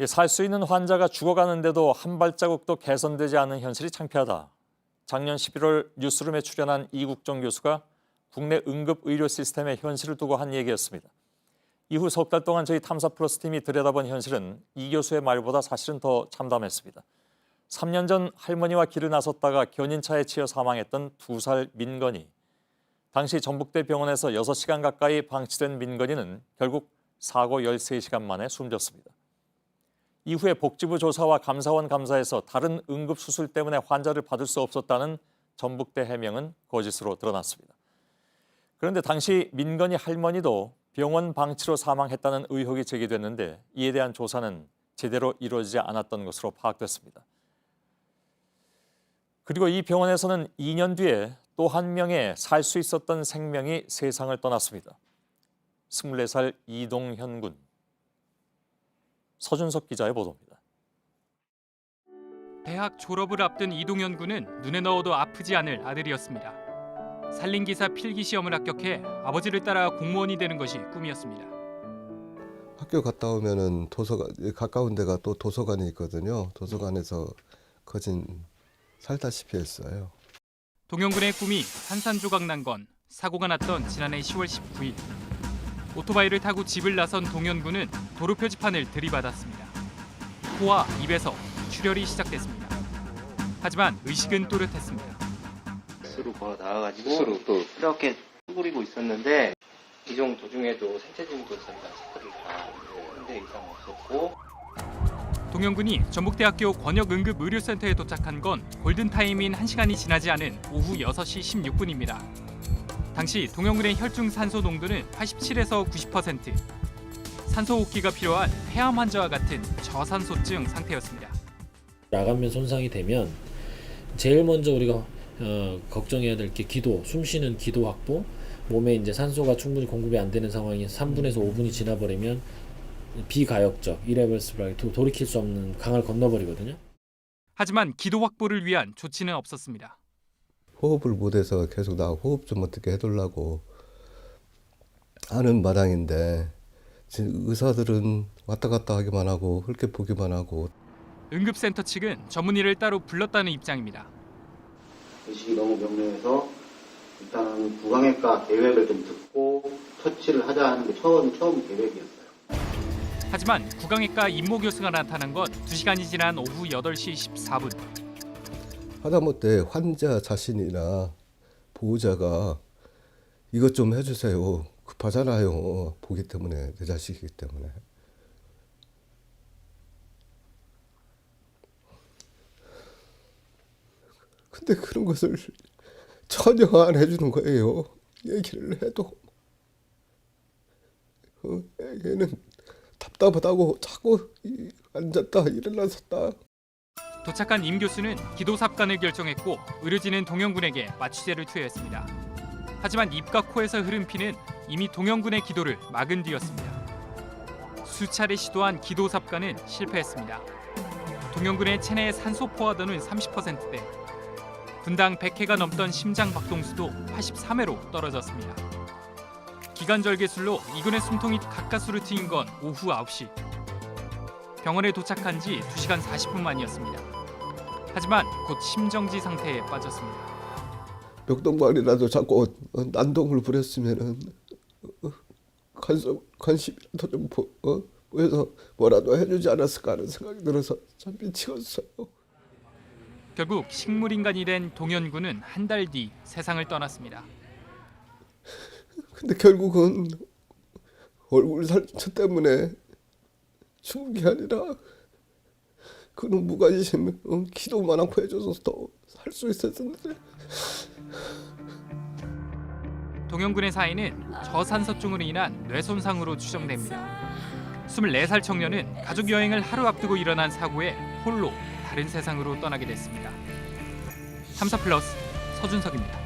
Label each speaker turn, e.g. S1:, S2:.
S1: 살 수 있는 환자가 죽어가는데도 한 발자국도 개선되지 않는 현실이 창피하다. 작년 11월 뉴스룸에 출연한 이국정 교수가 국내 응급의료 시스템의 현실을 두고 한 얘기였습니다. 이후 석 달 동안 저희 탐사플러스 팀이 들여다본 현실은 이 교수의 말보다 사실은 더 참담했습니다. 3년 전 할머니와 길을 나섰다가 견인차에 치여 사망했던 2살 민건이. 당시 전북대 병원에서 6시간 가까이 방치된 민건이는 결국 사고 13시간 만에 숨졌습니다. 이후에 복지부 조사와 감사원 감사에서 다른 응급수술 때문에 환자를 받을 수 없었다는 전북대 해명은 거짓으로 드러났습니다. 그런데 당시 민건이 할머니도 병원 방치로 사망했다는 의혹이 제기됐는데 이에 대한 조사는 제대로 이루어지지 않았던 것으로 파악됐습니다. 그리고 이 병원에서는 2년 뒤에 또 한 명의 살 수 있었던 생명이 세상을 떠났습니다. 24살 이동현 군. 서준석 기자의 보도입니다.
S2: 대학 졸업을 앞둔 이동현 군은 눈에 넣어도 아프지 않을 아들이었습니다. 산림기사 필기시험을 합격해 아버지를 따라 공무원이 되는 것이 꿈이었습니다.
S3: 학교 갔다 오면은 도서관, 가까운 데가 또 도서관이 있거든요. 도서관에서 거진 살다시피 했어요.
S2: 동현 군의 꿈이 산산조각 난 건 사고가 났던 지난해 10월 19일. 오토바이를 타고 집을 나선 동현 군은 도로 표지판을 들이받았습니다. 코와 입에서 출혈이 시작됐습니다. 하지만 의식은 또렷했습니다.
S4: 스스로 걸어 나와가지고 또 이렇게 쭈그리고 있었는데 이동 도중에도 생체적인 것들과 체크를 다 현재 이상 없었고.
S2: 동현 군이 전북대학교 권역응급의료센터에 도착한 건 골든타임인 1시간이 지나지 않은 오후 6시 16분입니다. 당시 동현 군의 혈중 산소 농도는 87에서 90%. 산소 호흡기가 필요한 폐암 환자와 같은 저산소증 상태였습니다.
S5: 나간면 손상이 되면 제일 먼저 우리가 걱정해야 될 게 기도, 숨쉬는 기도 확보. 몸에 이제 산소가 충분히 공급이 안 되는 상황이 3분에서 5분이 지나버리면 비가역적, irreversible, 돌이킬 수 없는 강을 건너버리거든요.
S2: 하지만 기도 확보를 위한 조치는 없었습니다.
S3: 호흡을 못해서 계속 나 호흡 좀 어떻게 해달라고 하는 마당인데 지금 의사들은 왔다 갔다 하기만 하고 훑게 보기만 하고.
S2: 응급센터 측은 전문의를 따로 불렀다는 입장입니다.
S6: 의식이 너무 명료해서 일단 구강외과 계획을 좀 듣고 처치를 하자 하는 게 처음 계획이었어요.
S2: 하지만 구강외과 임모 교수가 나타난 건 2시간이 지난 오후 8시 14분.
S3: 하다못해 환자 자신이나 보호자가 이것 좀 해주세요. 급하잖아요. 보기 때문에, 내 자식이기 때문에. 근데 그런 것을 전혀 안 해주는 거예요. 얘기를 해도. 얘는 답답하다고 자꾸 앉았다 일어났었다.
S2: 도착한 임 교수는 기도 삽관을 결정했고 의료진은 동현 군에게 마취제를 투여했습니다. 하지만 입과 코에서 흐른 피는 이미 동현 군의 기도를 막은 뒤였습니다. 수차례 시도한 기도 삽관은 실패했습니다. 동현 군의 체내의 산소 포화도는 30%대, 분당 100회가 넘던 심장 박동수도 83회로 떨어졌습니다. 기관절개술로 이군의 숨통이 가까스로 트인 건 오후 9시. 병원에 도착한 지 2시간 40분 만이었습니다. 하지만 곧 심정지 상태에 빠졌습니다.
S3: 벽동발이라도 자꾸 난동을 부렸으면은 관심이라도 좀 보여서 뭐라도 해주지 않았을까 하는 생각이 들어서 참 미치겠어요.
S2: 결국 식물인간이 된 동현 군은 한 달 뒤 세상을 떠났습니다.
S3: 근데 결국은 얼굴 상처 때문에 죽은 게 아니라 그는 무관심, 기도만 않고 해줘서 더 살 수 있었는데.
S2: 동현 군의 사인은 저산소증으로 인한 뇌손상으로 추정됩니다. 24살 청년은 가족 여행을 하루 앞두고 일어난 사고에 홀로 다른 세상으로 떠나게 됐습니다. 탐사플러스 서준석입니다.